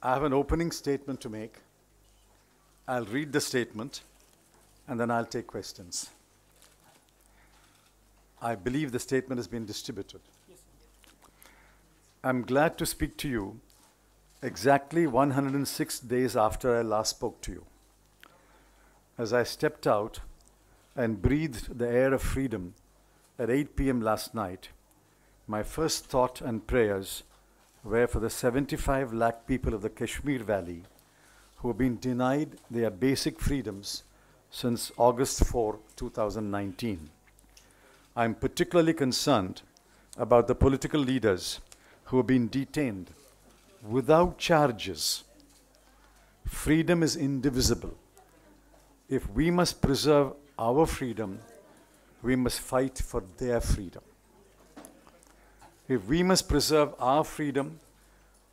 I have an opening statement to make. I'll read the statement and then I'll take questions. I believe the statement has been distributed. Yes, I'm glad to speak to you exactly 106 days after I last spoke to you. As I stepped out and breathed the air of freedom at 8 p.m. last night, my first thought and prayers were for the 75 lakh people of the Kashmir Valley who have been denied their basic freedoms since August 4, 2019. I'm particularly concerned about the political leaders who have been detained without charges. Freedom is indivisible. If we must preserve our freedom, we must fight for their freedom. If we must preserve our freedom,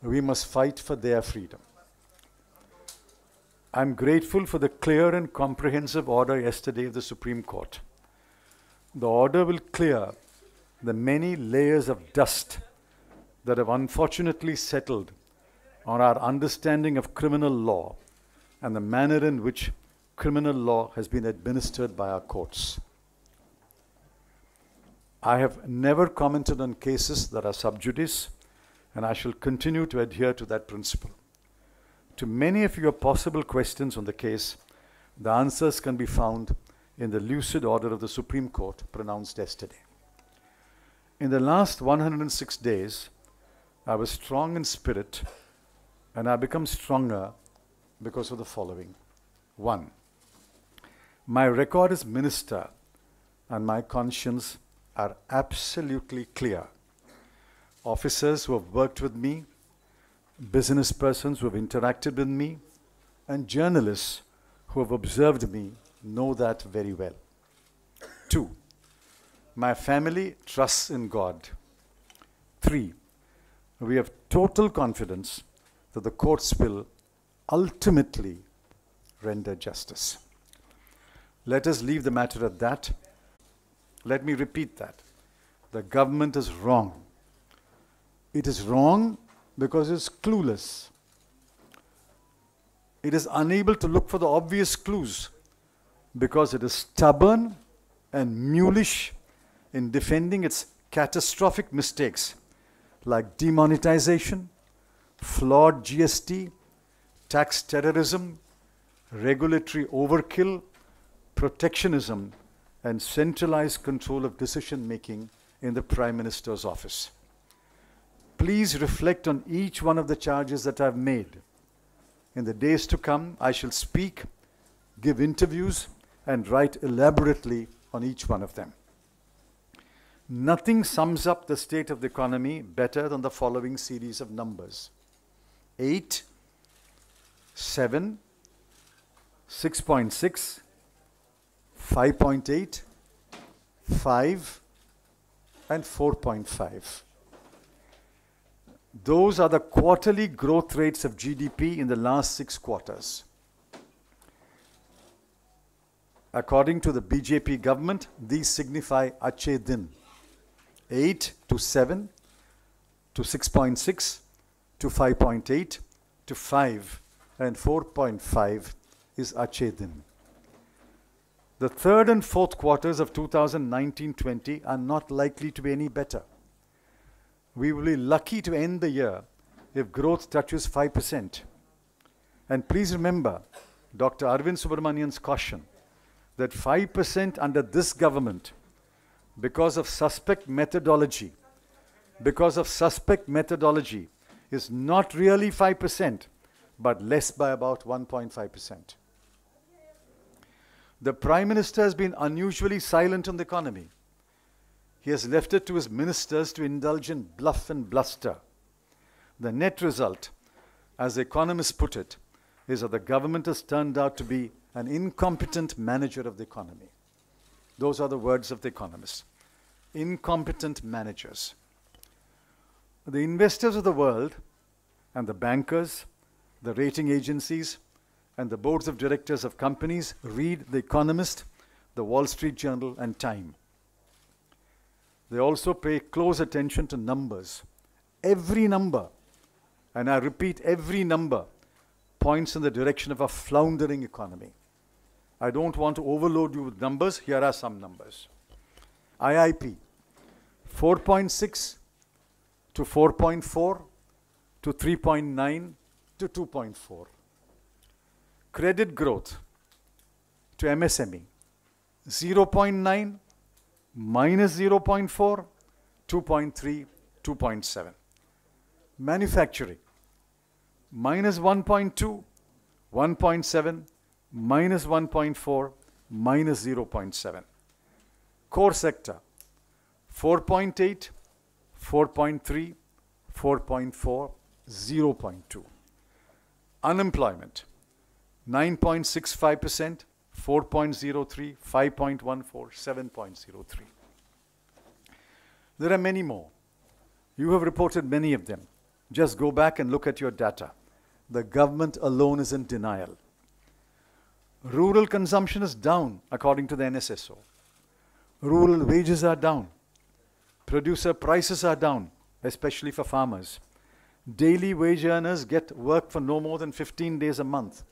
we must fight for their freedom. I'm grateful for the clear and comprehensive order yesterday of the Supreme Court. The order will clear the many layers of dust that have unfortunately settled on our understanding of criminal law and the manner in which criminal law has been administered by our courts. I have never commented on cases that are sub judice, and I shall continue to adhere to that principle. To many of your possible questions on the case, the answers can be found in the lucid order of the Supreme Court pronounced yesterday. In the last 106 days, I was strong in spirit, and I become stronger because of the following. 1. My record as minister and my conscience are absolutely clear. Officers who have worked with me, business persons who have interacted with me, and journalists who have observed me know that very well. 2. My family trusts in God. 3. We have total confidence that the courts will ultimately render justice. Let us leave the matter at that. Let me repeat that. The government is wrong. It is wrong because it's clueless. It is unable to look for the obvious clues because it is stubborn and mulish in defending its catastrophic mistakes like demonetization, flawed GST, tax terrorism, regulatory overkill, protectionism, and centralized control of decision-making in the Prime Minister's office. Please reflect on each one of the charges that I've made. In the days to come, I shall speak, give interviews, and write elaborately on each one of them. Nothing sums up the state of the economy better than the following series of numbers. 8, 7, 6.6, 5.8, 5, and 4.5. Those are the quarterly growth rates of GDP in the last 6 quarters. According to the Bjp government, these signify Achhe Din. 8 to 7 to 6.6 to 5.8 to 5 and 4.5 is Achhe Din. The third and fourth quarters of 2019-20 are not likely to be any better. We will be lucky to end the year if growth touches 5%. And please remember Dr. Arvind Subramanian's caution that 5% under this government, because of suspect methodology, is not really 5%, but less by about 1.5%. The Prime Minister has been unusually silent on the economy. He has left it to his ministers to indulge in bluff and bluster. The net result, as the economists put it, is that the government has turned out to be an incompetent manager of the economy. Those are the words of the economists. Incompetent managers. The investors of the world and the bankers, the rating agencies, and the boards of directors of companies read The Economist, the Wall Street Journal, and Time. They also pay close attention to numbers, every number, And I repeat, every number points in the direction of a floundering economy. I don't want to overload you with numbers. Here are some numbers. IIP, 4.6 to 4.4 to 3.9 to 2.4. Credit growth to MSME, 0.9 minus 0.4, 2.3, 2.7. Manufacturing, minus 1.2, 1.7, minus 1.4, minus 0.7. Core sector, 4.8, 4.3, 4.4, 0.2. Unemployment, 9.65%, 4.03, 5.14, 7.03. There are many more. You have reported many of them. Just go back and look at your data. The government alone is in denial. Rural consumption is down, according to the NSSO. Rural wages are down. Producer prices are down, especially for farmers. Daily wage earners get work for no more than 15 days a month.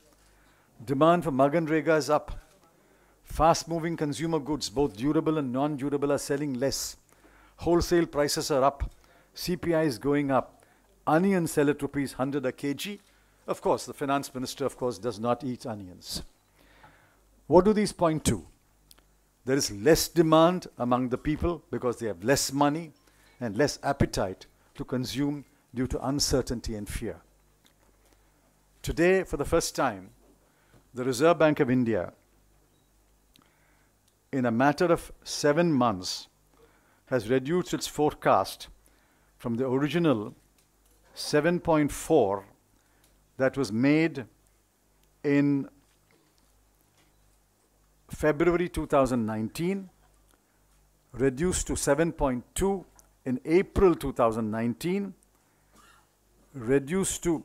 Demand for Maganrega is up. Fast-moving consumer goods, both durable and non-durable, are selling less. Wholesale prices are up. CPI is going up. Onions sell at rupees 100 a kg. Of course, the finance minister, of course, does not eat onions. What do these point to? There is less demand among the people because they have less money and less appetite to consume due to uncertainty and fear. Today, for the first time, the Reserve Bank of India, in a matter of 7 months, has reduced its forecast from the original 7.4 that was made in February 2019, reduced to 7.2 in April 2019, reduced to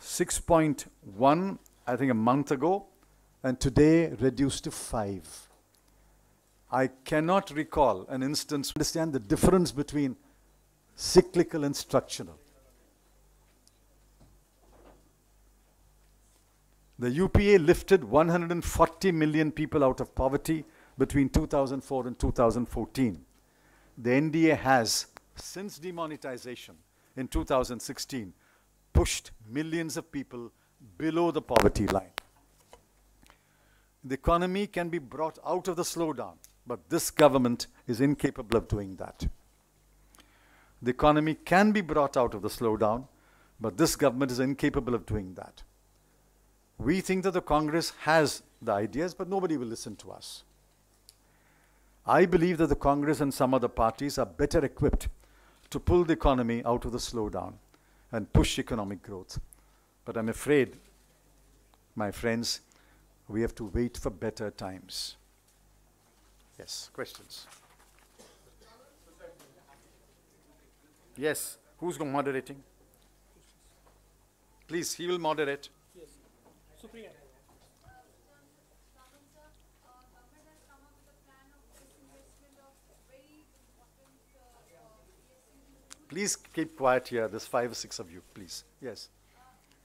6.1, I think a month ago, and today reduced to 5. I cannot recall an instance to understand the difference between cyclical and structural. The UPA lifted 140 million people out of poverty between 2004 and 2014. The NDA has, since demonetization in 2016, pushed millions of people below the poverty line. The economy can be brought out of the slowdown, but this government is incapable of doing that. The economy can be brought out of the slowdown, but this government is incapable of doing that. We think that the Congress has the ideas, but nobody will listen to us. I believe that the Congress and some other parties are better equipped to pull the economy out of the slowdown and push economic growth. But I'm afraid, my friends, we have to wait for better times. Yes, questions? Yes, who's moderating? Please, he will moderate. Yes, Supriya. Please keep quiet here. There's 5 or 6 of you, please. Yes.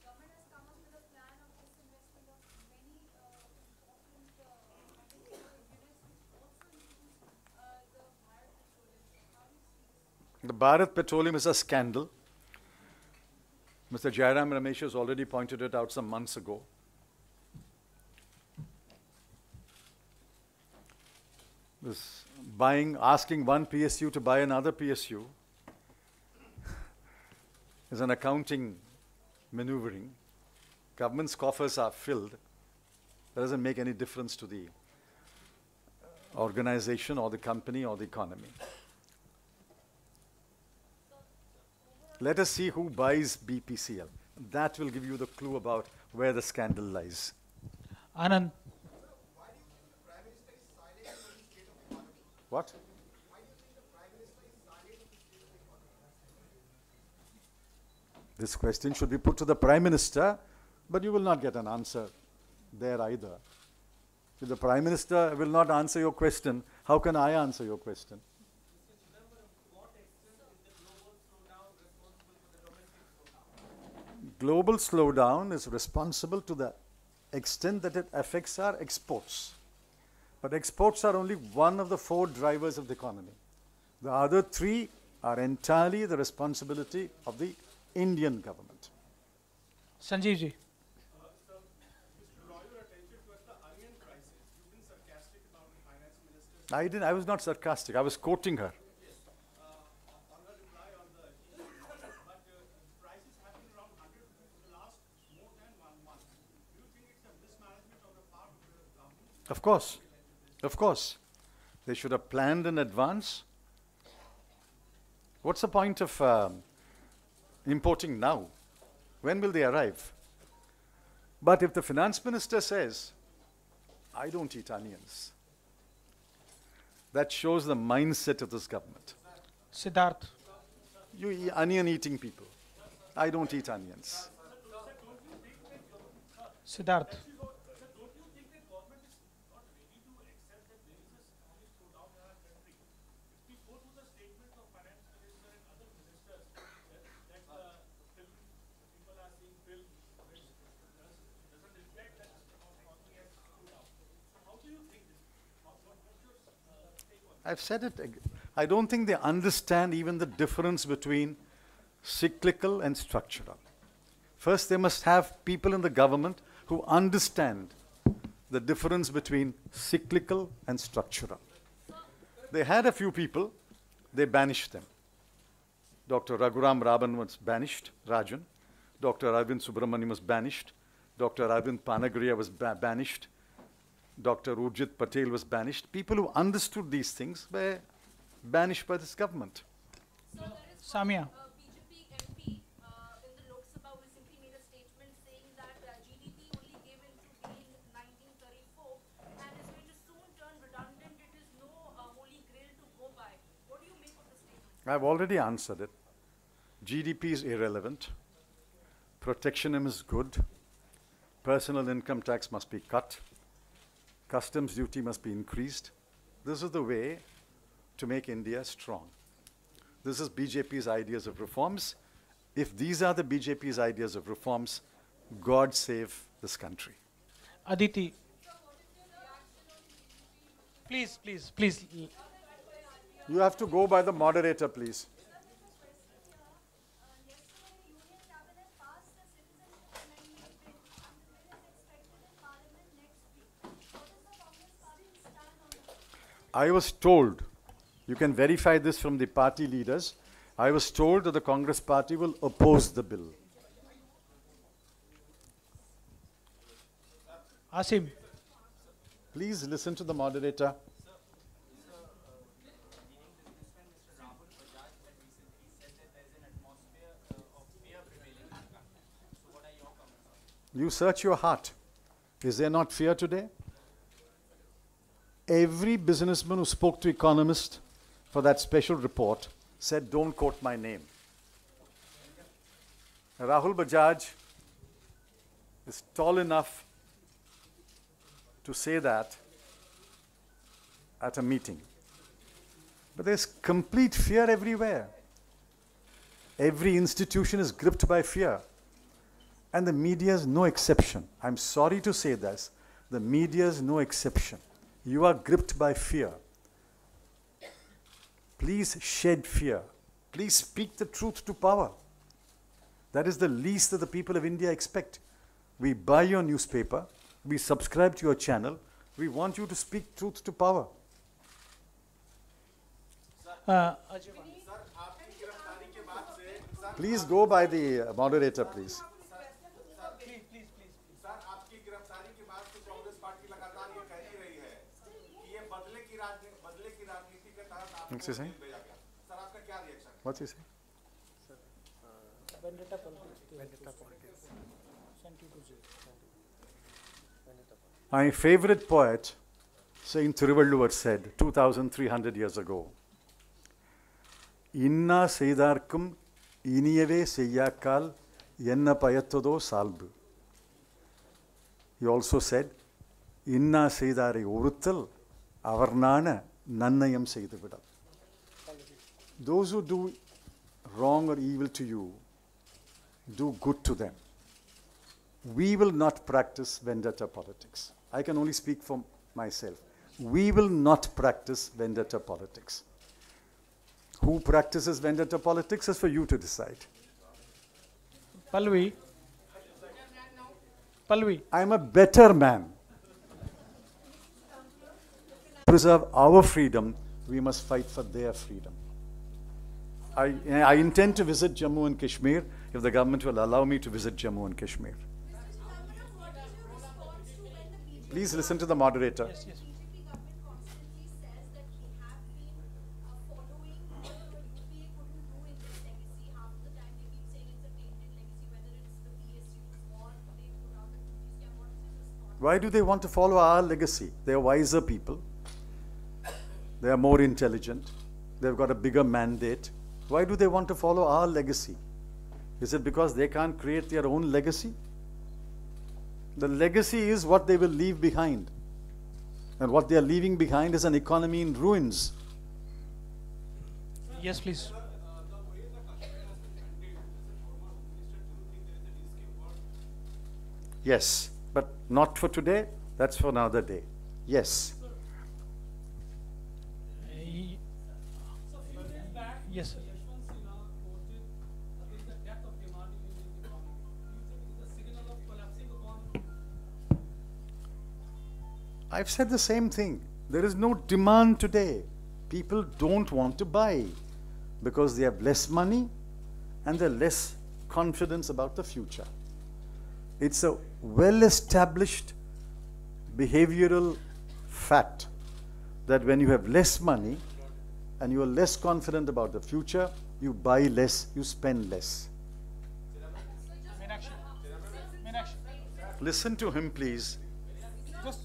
Government has come up with a plan of disinvestment of many important units which also includes the Bharat Petroleum. How do you see this? The Bharat Petroleum is a scandal. Mr. Jairam Ramesh has already pointed it out some months ago. This asking one PSU to buy another PSU is an accounting maneuvering. Government's coffers are filled. That doesn't make any difference to the organization or the company or the economy. Let us see who buys BPCL. That will give you the clue about where the scandal lies. Anand. What? This question should be put to the Prime Minister, but you will not get an answer there either. If the Prime Minister will not answer your question, how can I answer your question? Mr. Chidambaram, to what extent is the global slowdown responsible for the domestic slowdown? global slowdown is responsible to the extent that it affects our exports. But exports are only one of the 4 drivers of the economy. The other 3 are entirely the responsibility of the Indian government. Sanjeev ji. I was not sarcastic. I was quoting her. Of course. Of course. They should have planned in advance. What's the point of importing now? When will they arrive? But if the finance minister says, I don't eat onions, that shows the mindset of this government. Siddharth. You onion-eating people. I don't eat onions. Siddharth. I've said it. I don't think they understand even the difference between cyclical and structural. First, they must have people in the government who understand the difference between cyclical and structural. They had a few people, they banished them. Dr. Raghuram Raban was banished, Rajan. Dr. Arvind Subramaniam was banished. Dr. Arvind Panagriya was banished. Dr. Urjit Patel was banished. People who understood these things were banished by this government. So there is Samia. BJP MP in the Lok Sabha who recently made a statement saying that GDP only gave into being in 1934 and is going to soon turn redundant. It is no holy grail to go by. What do you make of the statement? I've already answered it. GDP is irrelevant. Protectionism is good. Personal income tax must be cut. Customs duty must be increased. This is the way to make India strong. This is BJP's ideas of reforms. If these are the BJP's ideas of reforms, God save this country. Aditi. Please, please, please. You have to go by the moderator, please. Yesterday, Union Cabinet passed the citizenship amendment bill, and the bill is expected in Parliament next week. What is the Congress Party's stand on this? I was told, you can verify this from the party leaders, I was told that the Congress Party will oppose the bill. Asim. Please listen to the moderator. You search your heart. Is there not fear today? Every businessman who spoke to economists for that special report said, don't quote my name. Rahul Bajaj is tall enough to say that at a meeting. But there's complete fear everywhere. Every institution is gripped by fear. And the media is no exception. I'm sorry to say this. The media is no exception. You are gripped by fear. Please shed fear. Please speak the truth to power. That is the least that the people of India expect. We buy your newspaper. We subscribe to your channel. We want you to speak truth to power. Please go by the moderator, please. What's he saying? What's he saying? My favorite poet, Saint Thiruvalluvar, said 2,300 years ago, Inna seidarkum iniyave seyyakal yenna payattodo salbu. He also said, Inna seidare uruttal avarnana nannayam seiduvida. Those who do wrong or evil to you, do good to them. We will not practice vendetta politics. I can only speak for myself. We will not practice vendetta politics. Who practices vendetta politics is for you to decide. Pallavi. Pallavi. I'm a better man. To preserve our freedom, we must fight for their freedom. I intend to visit Jammu and Kashmir if the government will allow me to visit Jammu and Kashmir. Chidambaram, what is your response to when the BJP Please listen to the moderator. Yes, yes. government constantly says that we have been following what the UPA couldn't do in their legacy? Half the time they keep saying it's a tainted legacy, whether it's the PSUs or they put out the duty scam. What is your response? Why do they want to follow our legacy? They are wiser people. They are more intelligent. They've got a bigger mandate. Why do they want to follow our legacy? Is it because they can't create their own legacy? The legacy is what they will leave behind. And what they are leaving behind is an economy in ruins. Yes, please. Yes, but not for today. That's for another day. Yes. Y- Yes, sir. I've said the same thing. There is no demand today. People don't want to buy because they have less money and they're less confidence about the future. It's a well-established behavioral fact that when you have less money and you are less confident about the future, you buy less, you spend less. Meenakshi. Meenakshi. Listen to him, please. Just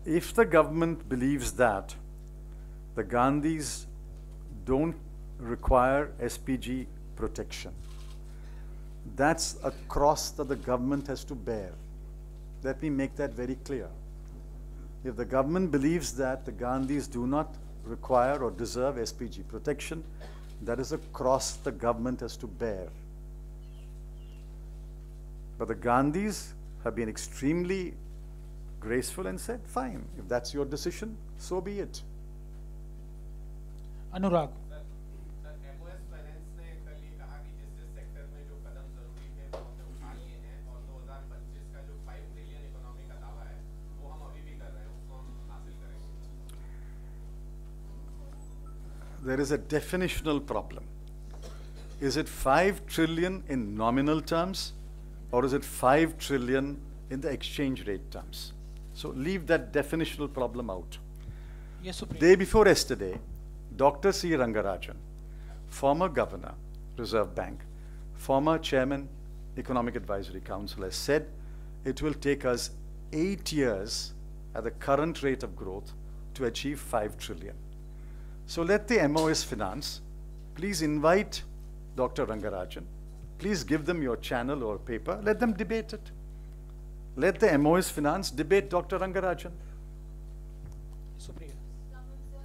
If the government believes that the Gandhis don't require SPG protection, that's a cross that the government has to bear. Let me make that very clear. If the government believes that the Gandhis do not require or deserve SPG protection, that is a cross the government has to bear. But the Gandhis have been extremely graceful and said, fine, if that's your decision, so be it. Anurag. Sir MOS finance ने कल ये कहा कि जिस जिस sector में जो कदम जरूरी थे वो हमने उठा लिए हैं और 2025 का जो 5 ट्रिलियन इकोनॉमी का दावा है वो हम अभी भी कर रहे हैं, उसको हम हासिल करेंगे. There is a definitional problem. Is it 5 trillion in nominal terms or is it 5 trillion in the exchange rate terms? So leave that definitional problem out. Yes, Supreme. Day before yesterday, Dr. C. Rangarajan, former governor, Reserve Bank, former chairman, Economic Advisory Council, has said it will take us 8 years at the current rate of growth to achieve 5 trillion. So let the MOS Finance, please invite Dr. Rangarajan, please give them your channel or paper, let them debate it. Let the MOS Finance debate Dr. Rangarajan. Supriya. Raman sir,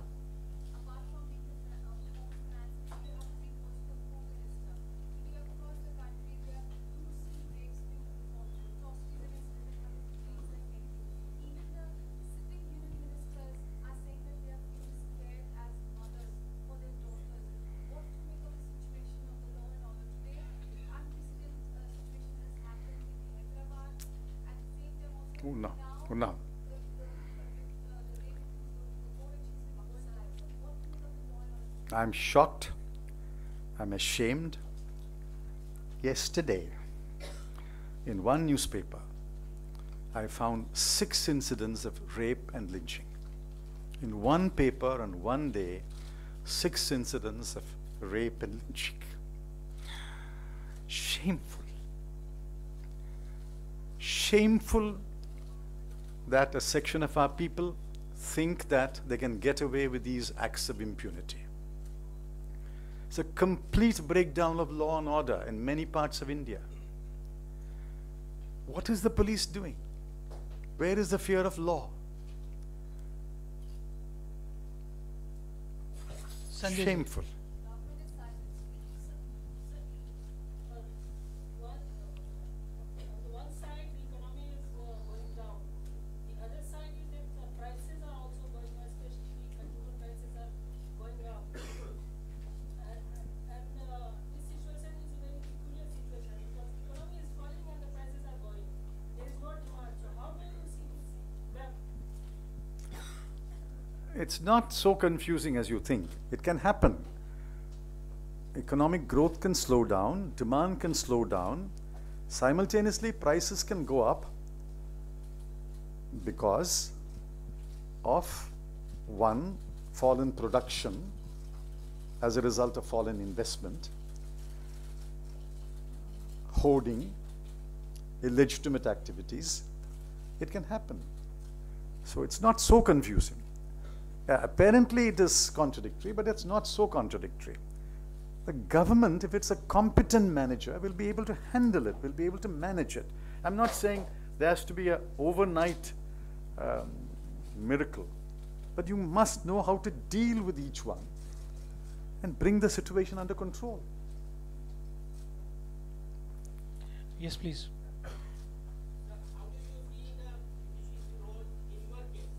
apart from being the home finance minister, you have been also the home minister. Today across the country, there are gruesome breaks due to atrocities against women have increased like anything. Even the sitting union ministers are saying that they are feeling scared as mothers for their daughters. What to make of the situation of the law and order today? Unprecedented situation has happened in Hyderabad. At the same time also No, now no. I'm shocked. I'm ashamed. Yesterday, in one newspaper, I found 6 incidents of rape and lynching. In one paper on one day, 6 incidents of rape and lynching. Shameful. Shameful that a section of our people think that they can get away with these acts of impunity. It's a complete breakdown of law and order in many parts of India. What is the police doing? Where is the fear of law? Sanjay ji. Shameful. Government is silent. On the one side, the economy is going down. The other side is that the prices are also going up, especially the consumer prices are going up. And this situation is a very peculiar situation because the economy is falling and the prices are going. There is no demand. So how do you see this gap? It's not so confusing as you think. It can happen. Economic growth can slow down, demand can slow down. Simultaneously, prices can go up because of one, fall in production as a result of fall in investment, hoarding, illegitimate activities. It can happen. So it's not so confusing. Apparently it is contradictory, but it's not so contradictory. The government, if it's a competent manager, will be able to handle it, will be able to manage it. I'm not saying there has to be an overnight miracle, but you must know how to deal with each one and bring the situation under control. Yes, please. How do you see the PCC role in your case?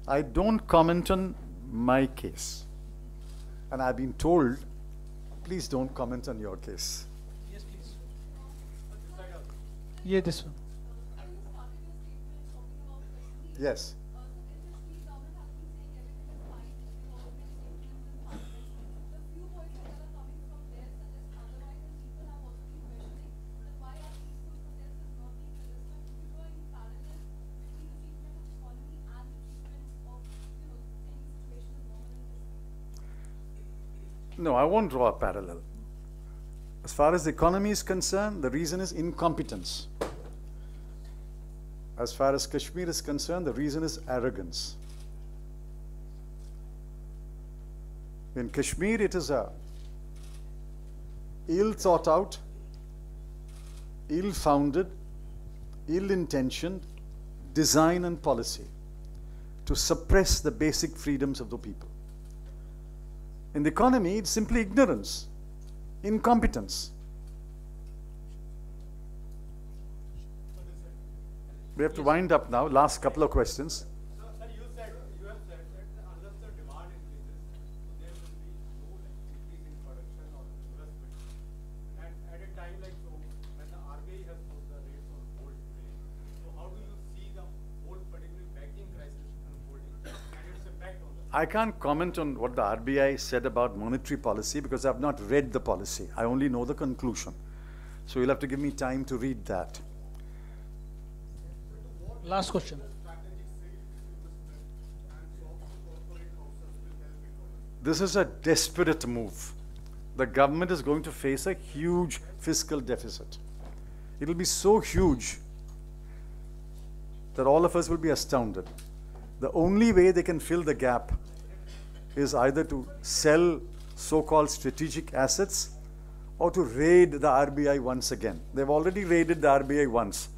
I don't comment on my case. And I've been told, please don't comment on your case. Yes, please. Yeah, this one. You started your statement talking about Kashmir. Yes. So in Kashmir, government has been saying everything is fine. There were many statements in parliament. The few voices that are coming from there suggest otherwise, and people have also been questioning that why are peaceful protests is not being suggested. If you draw any parallels between the treatment of economy and the treatment of, saying the situation is normal in Kashmir. No, I won't draw a parallel. As far as the economy is concerned, the reason is incompetence. As far as Kashmir is concerned, the reason is arrogance. In Kashmir, it is a ill thought out, ill founded, ill intentioned design and policy to suppress the basic freedoms of the people. In the economy, it's simply ignorance, incompetence. We have to wind up now. Last couple of questions. So, sir, you have said that unless the demand increases, there will be no increase in production or investment. And at a time like so, when the RBI has put the rates on hold today, so how do you see the whole particular banking crisis unfolding and its impact on the? I can't comment on what the RBI said about monetary policy because I've not read the policy. I only know the conclusion. So you'll have to give me time to read that. Last question. This is a desperate move. The government is going to face a huge fiscal deficit. It will be so huge that all of us will be astounded. The only way they can fill the gap is either to sell so-called strategic assets or to raid the RBI once again. They've already raided the RBI once,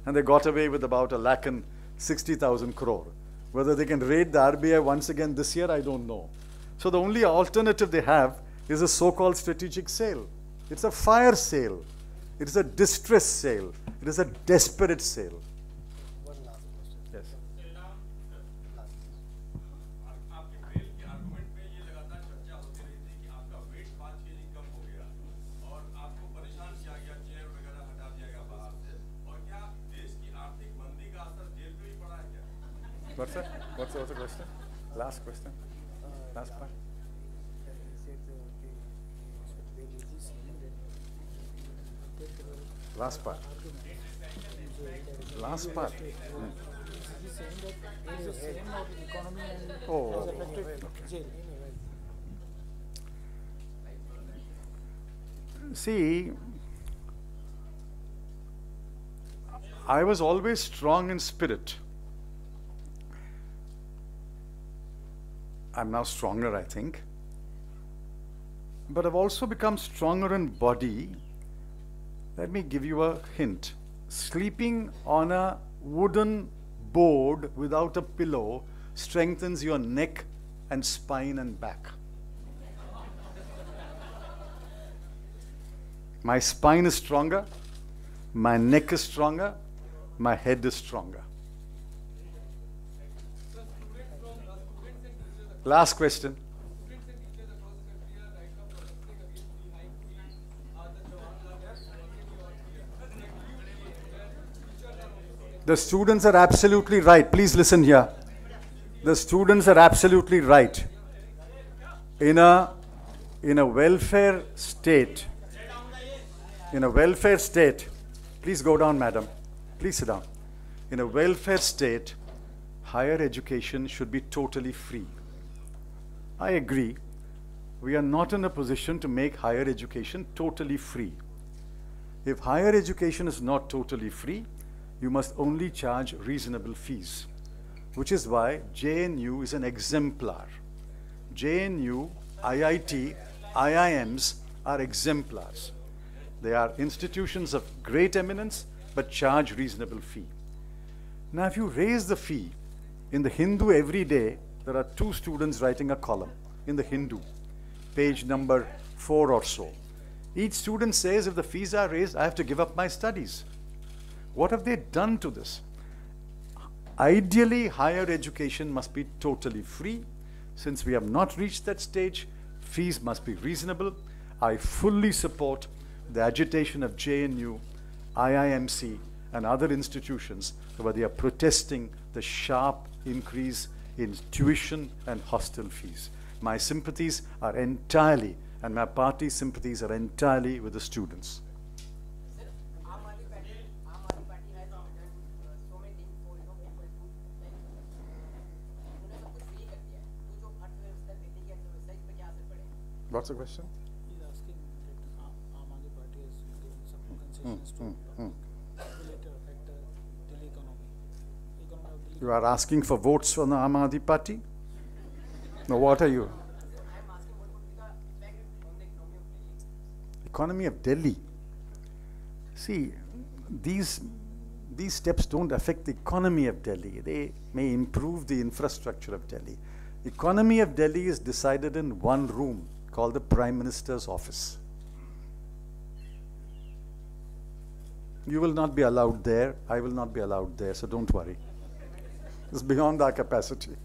and they got away with about 1,60,000 crore. Whether they can raid the RBI once again this year, I don't know. So the only alternative they have is a so-called strategic sale. It's a fire sale. It is a distress sale. It is a desperate sale. Yes. आपके bell के argument में ये लगातार चर्चा होती रही थी कि आपका वेट 5 केजी कम हो गया और आपको परेशान किया गया, चेयर वगैरह हटा दिया गया बाहर से। और क्या देश की आर्थिक मंदी का असर जेल पे भी पड़ा है क्या? What's that? What's the question? Last question. Last part. Last part. Last part. Oh. See, I was always strong in spirit. I'm now stronger, I think. But I've also become stronger in body. Let me give you a hint. Sleeping on a wooden board without a pillow strengthens your neck and spine and back. My spine is stronger, my neck is stronger, my head is stronger. Last question. The students are absolutely right. Please listen here. The students are absolutely right. In a welfare state, please go down, madam. Please sit down. In a welfare state, higher education should be totally free. I agree. We are not in a position to make higher education totally free. If higher education is not totally free, you must only charge reasonable fees, which is why JNU is an exemplar. JNU, IIT, IIMs are exemplars. They are institutions of great eminence, but charge reasonable fee. Now, if you raise the fee, in the Hindu every day, there are 2 students writing a column in the Hindu, page number 4 or so. Each student says, if the fees are raised, I have to give up my studies. What have they done to this? Ideally, higher education must be totally free. Since we have not reached that stage, fees must be reasonable. I fully support the agitation of JNU, IIMC, and other institutions where they are protesting the sharp increase in tuition and hostel fees. My sympathies are entirely, and my party's sympathies are entirely with the students. What's the question? He's asking that Aam Aadmi Party has given some concessions to will it affect the Delhi economy? Economy of Delhi. You are asking for votes from the Aam Aadmi Party? No, what are you? Economy of Delhi. See, these steps don't affect the economy of Delhi. They may improve the infrastructure of Delhi. Economy of Delhi is decided in one room called the Prime Minister's office. You will not be allowed there. I will not be allowed there, so don't worry. It's beyond our capacity.